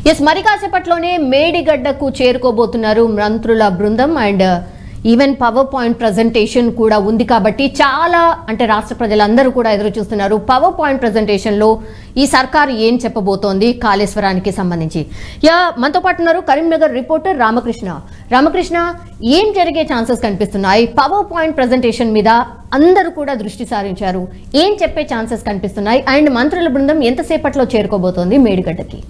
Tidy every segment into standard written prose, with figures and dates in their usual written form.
Yes, మరి కాసేపట్లోనే మేడిగడ్డకు చేరుకోబోతున్నారు మంత్రుల బృందం and even power point presentation కూడా ఉంది కాబట్టి చాలా రాష్ట్ర ప్రజలందరూ కూడా ఎదురు చూస్తున్నారు. పవర్ పాయింట్ ప్రజెంటేషన్ లో ఈ సర్కారు ఏం చెప్పబోతోంది కాళేశ్వరానికి సంబంధించి. మనతో పాటు ఉన్నారు కరీంనగర్ రిపోర్టర్ రామకృష్ణ. ఏం జరిగే ఛాన్సెస్ కనిపిస్తున్నాయి? పవర్ పాయింట్ ప్రజెంటేషన్ మీద అందరూ కూడా దృష్టి సారించారు. ఏం చెప్పే ఛాన్సెస్ కనిపిస్తున్నాయి అండ్ మంత్రుల బృందం ఎంతసేపట్లో చేరుకోబోతోంది మేడిగడ్డకి?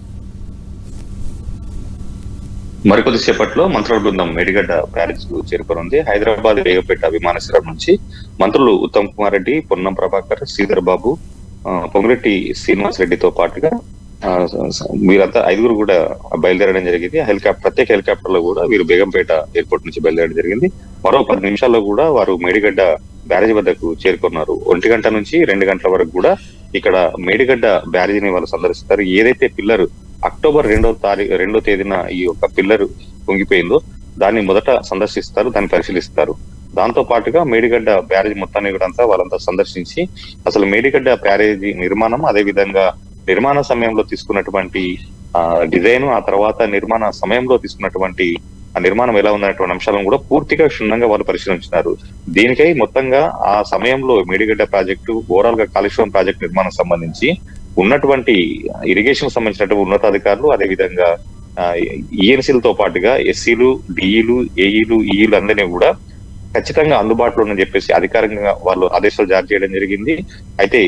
మరికొద్దిసేపట్లో మంత్రుల బృందం మేడిగడ్డ బ్యారేజ్ కు చేరుకోనుంది. హైదరాబాద్ రేగపేట విమానాశ్రయం నుంచి మంత్రులు ఉత్తమ్ కుమార్ రెడ్డి, పొన్నం ప్రభాకర్, శ్రీధర్ బాబు, పొంగురెడ్డి శ్రీనివాస్ రెడ్డితో పాటుగా వీరంతా 5 కూడా బయలుదేరడం జరిగింది. ప్రత్యేక హెలికాప్టర్ లో కూడా వీరు బేగంపేట ఎయిర్పోర్ట్ నుంచి బయలుదేరడం జరిగింది. మరో 10 నిమిషాల్లో కూడా వారు మేడిగడ్డ బ్యారేజ్ వద్దకు చేరుకున్నారు. 1 గంట నుంచి 2 గంటల వరకు కూడా ఇక్కడ మేడిగడ్డ బ్యారేజ్ ని వాళ్ళు సందర్శిస్తారు. ఏదైతే పిల్లర్ అక్టోబర్ 2వ తేదీన ఈ యొక్క పిల్లర్ పొంగిపోయిందో దాన్ని మొదట సందర్శిస్తారు, దాన్ని పరిశీలిస్తారు. దాంతో పాటుగా మేడిగడ్డ బ్యారేజ్ మొత్తాన్ని కూడా వాళ్ళంతా సందర్శించి అసలు మేడిగడ్డ బ్యారేజీ నిర్మాణం, అదే విధంగా నిర్మాణ సమయంలో తీసుకున్నటువంటి డిజైన్, ఆ తర్వాత నిర్మాణ సమయంలో తీసుకున్నటువంటి ఆ నిర్మాణం ఎలా ఉందనేటువంటి అంశాలను కూడా పూర్తిగా క్షుణ్ణంగా వాళ్ళు పరిశీలించినారు. దీనికై మొత్తంగా ఆ సమయంలో మేడిగడ్డ ప్రాజెక్టు ఓవరాల్ గా కాళేశ్వరం ప్రాజెక్టు నిర్మాణం సంబంధించి ఉన్నటువంటి ఇరిగేషన్ సంబంధించినటువంటి ఉన్నతాధికారులు, అదే విధంగా ఈఎన్సీలతో పాటుగా ఎస్సీలు, డిఈలు, ఏఈలు, ఈఈలు అందరినీ కూడా ఖచ్చితంగా అందుబాటులో ఉందని చెప్పేసి అధికారికంగా వాళ్ళు ఆదేశాలు జారీ చేయడం జరిగింది. అయితే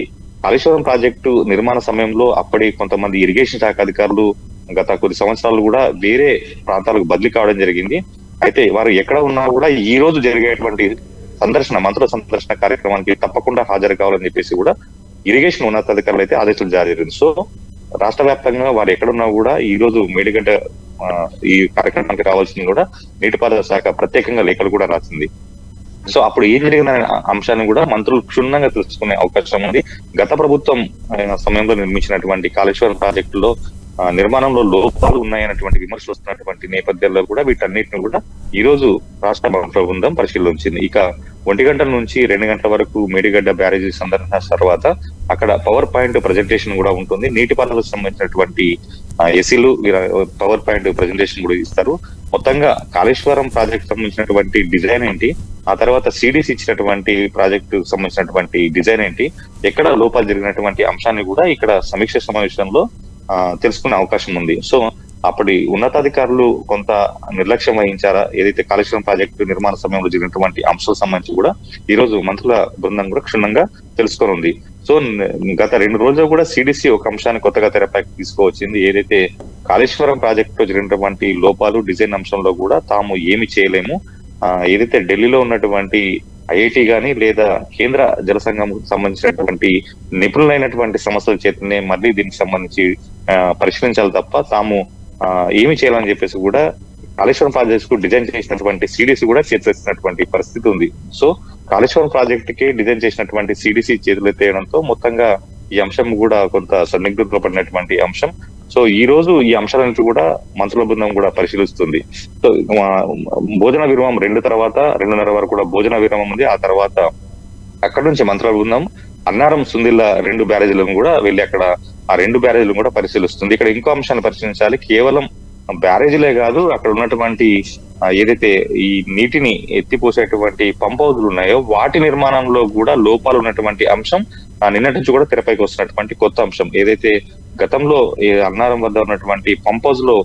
కాళేశ్వరం ప్రాజెక్టు నిర్మాణ సమయంలో అప్పటి కొంతమంది ఇరిగేషన్ శాఖ అధికారులు గత కొద్ది సంవత్సరాలు కూడా వేరే ప్రాంతాలకు బదిలీ కావడం జరిగింది. అయితే వారు ఎక్కడ ఉన్నా కూడా ఈ రోజు జరిగేటువంటి మంత్రుల సందర్శన కార్యక్రమానికి తప్పకుండా హాజరు కావాలని చెప్పేసి కూడా ఇరిగేషన్ ఉన్నతాధికారులు అయితే ఆదేశాలు జారీ చేసింది. సో రాష్ట్ర వ్యాప్తంగా వారు ఎక్కడున్నా కూడా ఈ రోజు మేడిగడ్డ ఈ కార్యక్రమానికి రావాల్సింది కూడా నీటిపారుదల శాఖ ప్రత్యేకంగా లేఖలు కూడా రాసింది. సో అప్పుడు ఏం జరిగిన అంశాన్ని కూడా మంత్రులు క్షుణ్ణంగా తెలుసుకునే అవకాశం ఉంది. గత ప్రభుత్వం సమయంలో నిర్మించినటువంటి కాళేశ్వరం ప్రాజెక్టులో నిర్మాణంలో లోపాలు ఉన్నాయన్నటువంటి విమర్శలు వస్తున్నటువంటి నేపథ్యంలో కూడా వీటన్నిటిని కూడా ఈ రోజు రాష్ట్ర మంత్రుల బృందం పరిశీలించింది. ఇక 1 గంట నుంచి 2 గంటల వరకు మేడిగడ్డ బ్యారేజీ సందర్శన తర్వాత అక్కడ పవర్ పాయింట్ ప్రజెంటేషన్ కూడా ఉంటుంది. నీటిపారుదలకు సంబంధించినటువంటి ఎస్సీలు పవర్ పాయింట్ ప్రజెంటేషన్ కూడా ఇస్తారు. మొత్తంగా కాళేశ్వరం ప్రాజెక్ట్ సంబంధించినటువంటి డిజైన్ ఏంటి, ఆ తర్వాత సిడిసి ఇచ్చినటువంటి ప్రాజెక్టు సంబంధించినటువంటి డిజైన్ ఏంటి, ఎక్కడ లోపాలు జరిగినటువంటి అంశాన్ని కూడా ఇక్కడ సమీక్ష సమావేశంలో తెలుసుకునే అవకాశం ఉంది. సో అప్పటి ఉన్నతాధికారులు కొంత నిర్లక్ష్యం వహించారా, ఏదైతే కాళేశ్వరం ప్రాజెక్టు నిర్మాణ సమయంలో జరిగినటువంటి అంశాలకు సంబంధించి కూడా ఈ రోజు మంత్రుల బృందం కూడా క్షుణ్ణంగా తెలుసుకోనుంది. సో గత 2 రోజులు కూడా సిడిసి ఒక అంశాన్ని కొత్తగా తెరపైకి తీసుకువచ్చింది. ఏదైతే కాళేశ్వరం ప్రాజెక్టులో జరిగినటువంటి లోపాలు, డిజైన్ అంశంలో కూడా తాము ఏమి చేయలేము, ఏదైతే ఢిల్లీలో ఉన్నటువంటి ఐఐటి గాని లేదా కేంద్ర జల సంఘం సంబంధించినటువంటి నిపుణులైనటువంటి సంస్థల చేతనే మళ్ళీ దీనికి సంబంధించి పరిశీలించాలి తప్ప తాము ఏమి చేయాలని చెప్పేసి కూడా కాళేశ్వరం ప్రాజెక్ట్ కు డిజైన్ చేసినటువంటి సిడిసి కూడా చేతులెత్తినటువంటి పరిస్థితి ఉంది. సో కాళేశ్వరం ప్రాజెక్ట్ కి డిజైన్ చేసినటువంటి సిడిసి చేతులెత్తేయడంతో మొత్తంగా ఈ అంశం కూడా కొంత సందిగ్ధతలో పడినటువంటి అంశం. సో ఈ రోజు ఈ అంశాలను కూడా మంత్రుల బృందం కూడా పరిశీలిస్తుంది. సో భోజన విరామం 2 తర్వాత 2:30 వరకు కూడా భోజన విరామం ఉంది. ఆ తర్వాత అక్కడ నుంచి మంత్రుల బృందం అన్నారం, సుందిల్ల 2 బ్యారేజీలను కూడా వెళ్ళి అక్కడ ఆ 2 బ్యారేజీలను కూడా పరిశీలిస్తుంది. ఇక్కడ ఇంకో అంశాన్ని పరిశీలించాలి. కేవలం బ్యారేజీలే కాదు, అక్కడ ఉన్నటువంటి ఏదైతే ఈ నీటిని ఎత్తిపోసేటువంటి పంప్ హౌజులు ఉన్నాయో వాటి నిర్మాణంలో కూడా లోపాలు ఉన్నటువంటి అంశం నిన్నటి నుంచి కూడా తెరపైకి వస్తున్నటువంటి కొత్త అంశం. ఏదైతే గతంలో అన్నారం వద్ద ఉన్నటువంటి పంప్ హౌస్ లో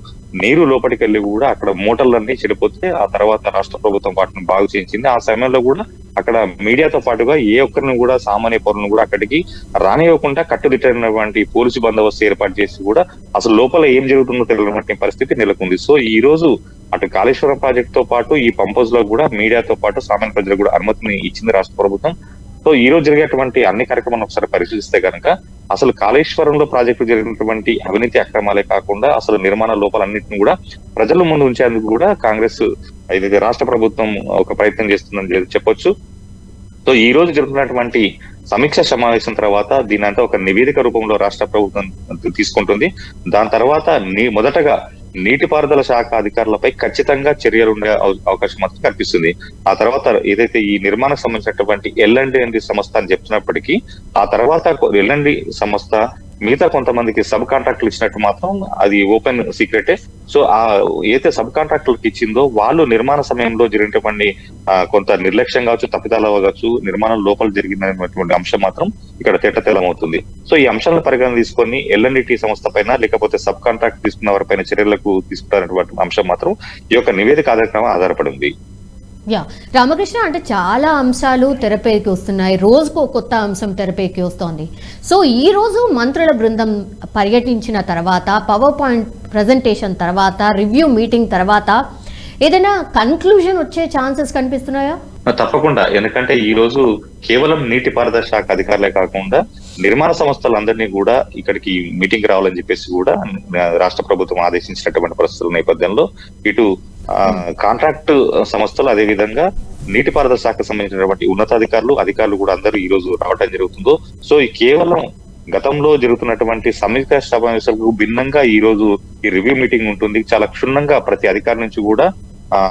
నీరు లోపలికి వెళ్ళి కూడా అక్కడ మోటార్లన్నీ చెడిపోతే ఆ తర్వాత రాష్ట్ర ప్రభుత్వం వాటిని బాగు చేయించింది. ఆ సమయంలో కూడా అక్కడ మీడియాతో పాటుగా ఏ ఒక్కరిని కూడా సామాన్య పౌరులను కూడా అక్కడికి రానివ్వకుండా కట్టుదిట్టమైనటువంటి పోలీసు బందోబస్తు ఏర్పాటు చేసి కూడా అసలు లోపల ఏం జరుగుతుందో తెలియనటువంటి పరిస్థితి నెలకొంది. సో ఈ రోజు అటు కాళేశ్వరం ప్రాజెక్ట్ తో పాటు ఈ పంప్ హౌస్ లో కూడా మీడియాతో పాటు సామాన్య ప్రజలకు కూడా అనుమతిని ఇచ్చింది రాష్ట్ర ప్రభుత్వం. సో ఈ రోజు జరిగేటువంటి అన్ని కార్యక్రమాలను ఒకసారి పరిశీలిస్తే కనుక అసలు కాళేశ్వరంలో ప్రాజెక్టు జరిగినటువంటి అవినీతి అక్రమాలే కాకుండా అసలు నిర్మాణ లోపాలన్నింటినీ కూడా ప్రజల ముందు ఉంచేందుకు కూడా కాంగ్రెస్ ఏదైతే రాష్ట్ర ప్రభుత్వం ఒక ప్రయత్నం చేస్తుందని చెప్పొచ్చు. సో ఈ రోజు జరుగుతున్నటువంటి సమీక్ష సమావేశం తర్వాత దీని అంతా ఒక నివేదిక రూపంలో రాష్ట్ర ప్రభుత్వం తీసుకుంటుంది. దాని తర్వాత మొదటగా నీటిపారుదల శాఖ అధికారులపై ఖచ్చితంగా చర్యలు ఉండే అవకాశం మాత్రం కనిపిస్తుంది. ఆ తర్వాత ఏదైతే ఈ నిర్మాణం సంబంధించినటువంటి ఎల్ఎండి సంస్థ అని చెప్తున్నప్పటికీ ఆ తర్వాత ఎల్ఎండి సంస్థ మిగతా కొంతమందికి సబ్ కాంట్రాక్టులు ఇచ్చినట్టు మాత్రం అది ఓపెన్ సీక్రెటే. సో ఆ ఏదైతే సబ్ కాంట్రాక్టులకు ఇచ్చిందో వాళ్ళు నిర్మాణ సమయంలో జరిగినటువంటి కొంత నిర్లక్ష్యం కావచ్చు, తప్పిదాలు కావచ్చు, నిర్మాణం లోపల జరిగినటువంటి అంశం మాత్రం ఇక్కడ తేటతెల్లమవుతుంది. సో ఈ అంశాలను పరిగణన తీసుకొని ఎల్ఎన్డిటి సంస్థ పైన లేకపోతే సబ్ కాంట్రాక్ట్ తీసుకున్న వారిపైన చర్యలకు తీసుకుంటున్నటువంటి అంశం మాత్రం ఈ యొక్క నివేదిక ఆధారపడి ఉంది. యా రామకృష్ణ, అంటే చాలా అంశాలు తెరపైకి వస్తున్నాయి, రోజుకు కొత్త అంశం తెరపైకి వస్తోంది. సో ఈ రోజు మంత్రుల బృందం పర్యటించిన తర్వాత, పవర్ పాయింట్ ప్రజెంటేషన్ తర్వాత, రివ్యూ మీటింగ్ తర్వాత ఏదైనా కన్క్లూజన్ వచ్చే ఛాన్సెస్ కనిపిస్తున్నాయా? తప్పకుండా. ఎందుకంటే ఈ రోజు కేవలం నీటిపారుదల శాఖ అధికారులే కాకుండా నిర్మాణ సంస్థలందరినీ కూడా ఇక్కడికి మీటింగ్ రావాలని చెప్పేసి కూడా రాష్ట్ర ప్రభుత్వం ఆదేశించినటువంటి పరిస్థితుల నేపథ్యంలో ఇటు కాంట్రాక్ట్ సంస్థలు, అదే విధంగా నీటిపారుదల శాఖకు సంబంధించినటువంటి అధికారులు కూడా అందరూ ఈ రోజు రావడం జరుగుతుందో. సో ఈ కేవలం గతంలో జరుగుతున్నటువంటి సమీక్ష సమావేశాలకు భిన్నంగా ఈ రోజు ఈ రివ్యూ మీటింగ్ ఉంటుంది. చాలా క్షుణ్ణంగా ప్రతి అధికారి నుంచి కూడా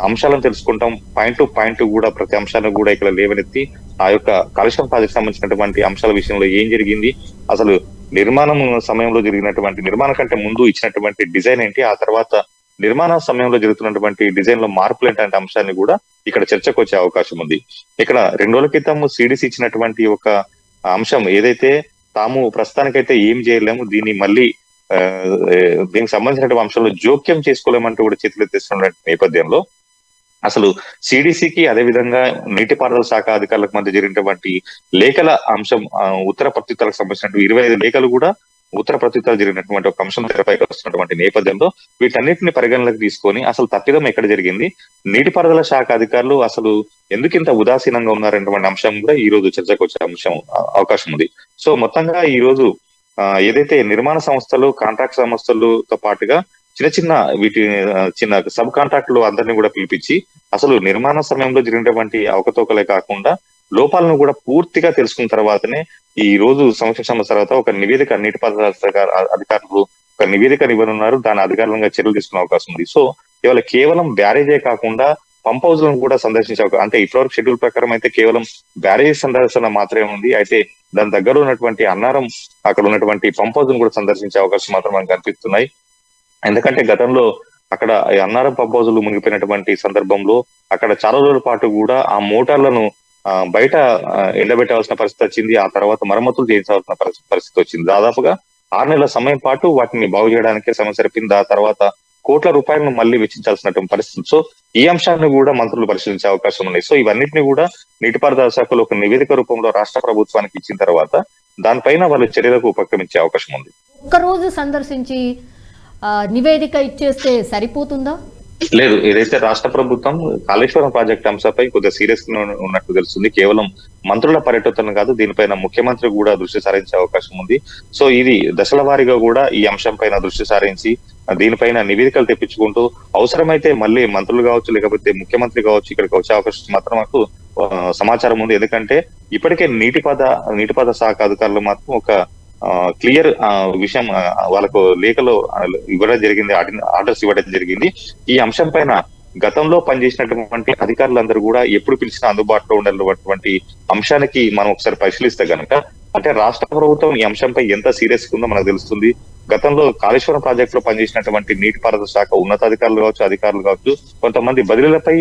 అంశాలను తెలుసుకుంటాం. పాయింట్ టు పాయింట్ కూడా ప్రతి అంశాలను కూడా ఇక్కడ లేవనెత్తి ఆ యొక్క కాలుష్యం ప్రాజెక్ట్ సంబంధించినటువంటి అంశాల విషయంలో ఏం జరిగింది, అసలు నిర్మాణం సమయంలో జరిగినటువంటి నిర్మాణం కంటే ముందు ఇచ్చినటువంటి డిజైన్ ఏంటి, ఆ తర్వాత నిర్మాణ సమయంలో జరుగుతున్నటువంటి డిజైన్ లో మార్పులు ఏంటంటే అంశాన్ని కూడా ఇక్కడ చర్చకు వచ్చే అవకాశం ఉంది. ఇక్కడ 2 రోజుల క్రితం సిడిసి ఇచ్చినటువంటి ఒక అంశం ఏదైతే తాము ప్రస్తుతానికైతే ఏం చేయలేము, దీన్ని మళ్ళీ దీనికి సంబంధించినటువంటి అంశంలో జోక్యం చేసుకోలేమంటూ కూడా చేతులు ఎత్తేస్తున్న నేపథ్యంలో అసలు సిడిసికి అదే విధంగా నీటిపారుదల శాఖ అధికారులకు మధ్య జరిగినటువంటి లేఖల అంశం, ఉత్తర ప్రత్యుత్తరాలకు సంబంధించినటువంటి 25 లేఖలు కూడా ఉత్తర ప్రత్యుత్తరాలు జరిగినటువంటి ఒక అంశం తెరపైకి వస్తున్నటువంటి నేపథ్యంలో వీటన్నిటిని పరిగణలోకి తీసుకొని అసలు తప్పిదం ఎక్కడ జరిగింది, నీటిపారుదల శాఖ అధికారులు అసలు ఎందుకు ఇంత ఉదాసీనంగా ఉన్నారనేటువంటి అంశం కూడా ఈ రోజు చర్చకు వచ్చే అవకాశం ఉంది. సో మొత్తంగా ఈ రోజు ఏదైతే నిర్మాణ సంస్థలు, కాంట్రాక్ట్ సంస్థలతో పాటుగా చిన్న సబ్ కాంట్రాక్టులు అందరినీ కూడా పిలిపించి అసలు నిర్మాణ సమయంలో జరిగినటువంటి అవకతవకలే కాకుండా లోపాలను కూడా పూర్తిగా తెలుసుకున్న తర్వాతనే ఈ రోజు సంవత్సరం తర్వాత ఒక నివేదిక నీటిపారుదల అధికారులు ఒక నివేదిక ఇవ్వనున్నారు. దాని అధికారులంగా చర్యలు తీసుకునే అవకాశం ఉంది. సో ఇవాళ కేవలం బ్యారేజే కాకుండా పంప్ హౌస్ లను కూడా సందర్శించే అంటే ఇప్పటివరకు షెడ్యూల్ ప్రకారం అయితే కేవలం బ్యారేజ్ సందర్శన మాత్రమే ఉంది. అయితే దాని దగ్గర ఉన్నటువంటి అన్నారం, అక్కడ ఉన్నటువంటి పంప్ హౌస్ ను కూడా సందర్శించే అవకాశం మాత్రం మనకు కనిపిస్తున్నాయి. ఎందుకంటే గతంలో అక్కడ అన్నారం పంప్ హౌజులు మునిగిపోయినటువంటి సందర్భంలో అక్కడ చాలా రోజుల పాటు కూడా ఆ మోటార్లను బయట ఎండబెట్టాల్సిన పరిస్థితి వచ్చింది. ఆ తర్వాత మరమ్మతులు చేయించాల్సిన పరిస్థితి వచ్చింది. దాదాపుగా 6 నెలల సమయం పాటు వాటిని బాగు చేయడానికి సమయం సరిపోయింది. ఆ తర్వాత కోట్ల రూపాయలను మళ్ళీ వెచ్చించాల్సినటువంటి పరిస్థితి. సో ఈ అంశాన్ని కూడా మంత్రులు పరిశీలించే అవకాశం ఉన్నాయి. సో ఇవన్నింటినీ కూడా నీటిపారుదల శాఖలో ఒక నివేదిక రూపంలో రాష్ట్ర ప్రభుత్వానికి ఇచ్చిన తర్వాత దానిపైన వాళ్ళు చర్యలకు ఉపక్రమించే అవకాశం ఉంది. ఒక్కరోజు సందర్శించి నివేదిక ఇచ్చేస్తే సరిపోతుందా? లేదు, ఏదైతే రాష్ట్ర ప్రభుత్వం కాళేశ్వరం ప్రాజెక్ట్ అంశంపై కొద్దిగా సీరియస్ గా ఉన్నట్టు తెలుస్తుంది. కేవలం మంత్రుల పర్యటన కాదు, దీనిపైన ముఖ్యమంత్రి కూడా దృష్టి సారించే అవకాశం ఉంది. సో ఇది దశల వారీగా కూడా ఈ అంశం పైన దృష్టి సారించి దీనిపైన నివేదికలు తెప్పించుకుంటూ అవసరమైతే మళ్ళీ మంత్రులు కావచ్చు లేకపోతే ముఖ్యమంత్రి కావచ్చు ఇక్కడికి వచ్చే అవకాశం మాత్రం మాకు సమాచారం ఉంది. ఎందుకంటే ఇప్పటికే నీటిపారుదల శాఖ అధికారులు మాత్రం ఒక క్లియర్ విషయం వాళ్ళకు లేఖలో ఇవ్వడం జరిగింది, ఆర్డర్స్ ఇవ్వడం జరిగింది. ఈ అంశం పైన గతంలో పనిచేసినటువంటి అధికారులందరూ కూడా ఎప్పుడు పిలిచినా అందుబాటులో ఉండేటువంటి అంశానికి మనం ఒకసారి పరిశీలిస్తే గనక అంటే రాష్ట్ర ప్రభుత్వం ఈ అంశంపై ఎంత సీరియస్ ఉందో మనకు తెలుస్తుంది. గతంలో కాళేశ్వరం ప్రాజెక్ట్ లో పనిచేసినటువంటి నీటిపారుదల శాఖ ఉన్నతాధికారులు కావచ్చు, అధికారులు కావచ్చు, కొంతమంది బదిలీలపై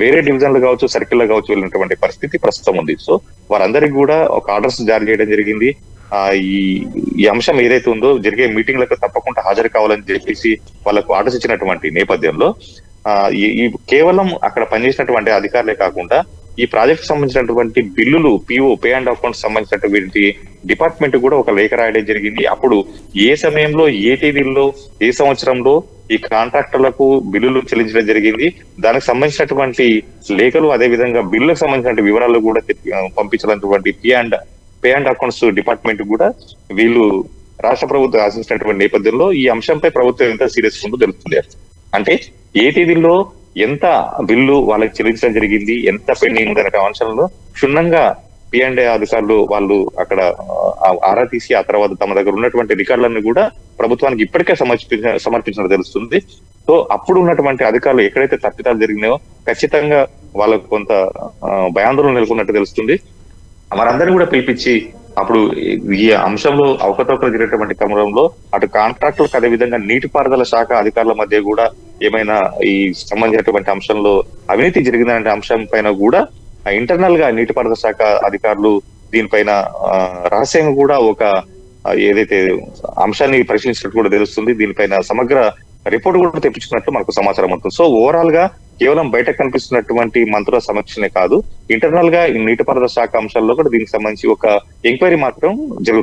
వేరే డివిజన్లు కావచ్చు, సర్కిల్ కావచ్చు వెళ్ళినటువంటి పరిస్థితి ప్రస్తుతం ఉంది. సో వారందరికీ కూడా ఒక ఆర్డర్స్ జారీ చేయడం జరిగింది. ఈ అంశం ఏదైతే ఉందో జరిగే మీటింగ్లకు తప్పకుండా హాజరు కావాలని చెప్పేసి వాళ్ళకు ఆర్డర్స్ ఇచ్చినటువంటి నేపథ్యంలో ఈ కేవలం అక్కడ పనిచేసినటువంటి అధికారులే కాకుండా ఈ ప్రాజెక్ట్ సంబంధించినటువంటి బిల్లులు పే అండ్ అకౌంట్స్ సంబంధించినటువంటి డిపార్ట్మెంట్ కూడా ఒక లేఖ రాయడం జరిగింది. అప్పుడు ఏ సమయంలో, ఏ తేదీల్లో, ఏ సంవత్సరంలో ఈ కాంట్రాక్టర్లకు బిల్లులు చెల్లించడం జరిగింది, దానికి సంబంధించినటువంటి లేఖలు అదే విధంగా బిల్లులకు సంబంధించిన వివరాలు కూడా పంపించినటువంటి పే అండ్ అకౌంట్స్ డిపార్ట్మెంట్ కూడా వీళ్ళు రాష్ట్ర ప్రభుత్వం ఆశించినటువంటి నేపథ్యంలో ఈ అంశంపై ప్రభుత్వం ఎంత సీరియస్ ఉందో తెలుస్తుంది. అంటే ఏ తేదీలో ఎంత బిల్లు వాళ్ళకి చెల్లించడం జరిగింది, ఎంత పెండింగ్ అనే అంశంలో క్షుణ్ణంగా P&A అధికారులు వాళ్ళు అక్కడ ఆరా తీసి ఆ తర్వాత తమ దగ్గర ఉన్నటువంటి రికార్డులను కూడా ప్రభుత్వానికి ఇప్పటికే సమర్పించడం తెలుస్తుంది. సో అప్పుడు ఉన్నటువంటి అధికారులు ఎక్కడైతే తప్పిదాలు జరిగినాయో ఖచ్చితంగా వాళ్ళకు కొంత భయాందోళన నెలకొన్నట్టు తెలుస్తుంది. వారందరినీ కూడా పిలిపించి అప్పుడు ఈ అంశంలో అవకతవకలు జరిగినటువంటి క్రమంలో అటు కాంట్రాక్టులకు అదే విధంగా నీటిపారుదల శాఖ అధికారుల మధ్య కూడా ఏమైనా ఈ సంబంధించినటువంటి అంశంలో అవినీతి జరిగిందనే అంశం పైన కూడా ఇంటర్నల్ గా నీటిపారుదల శాఖ అధికారులు దీనిపైన రహస్యంగా కూడా ఒక ఏదైతే అంశాన్ని పరిశీలించినట్టు కూడా తెలుస్తుంది. దీనిపైన సమగ్ర రిపోర్ట్ కూడా తెప్పించుకున్నట్లు మనకు సమాచారం అవుతుంది. సో ఓవరాల్ గా కేవలం బయట కనిపిస్తున్నటువంటి మంత్రుల సమీక్షనే కాదు, ఇంటర్నల్ గా ఈ నీటిపారుదల శాఖ అంశాల్లో కూడా దీనికి సంబంధించి ఒక ఎంక్వైరీ మాత్రం జరుగుతుంది.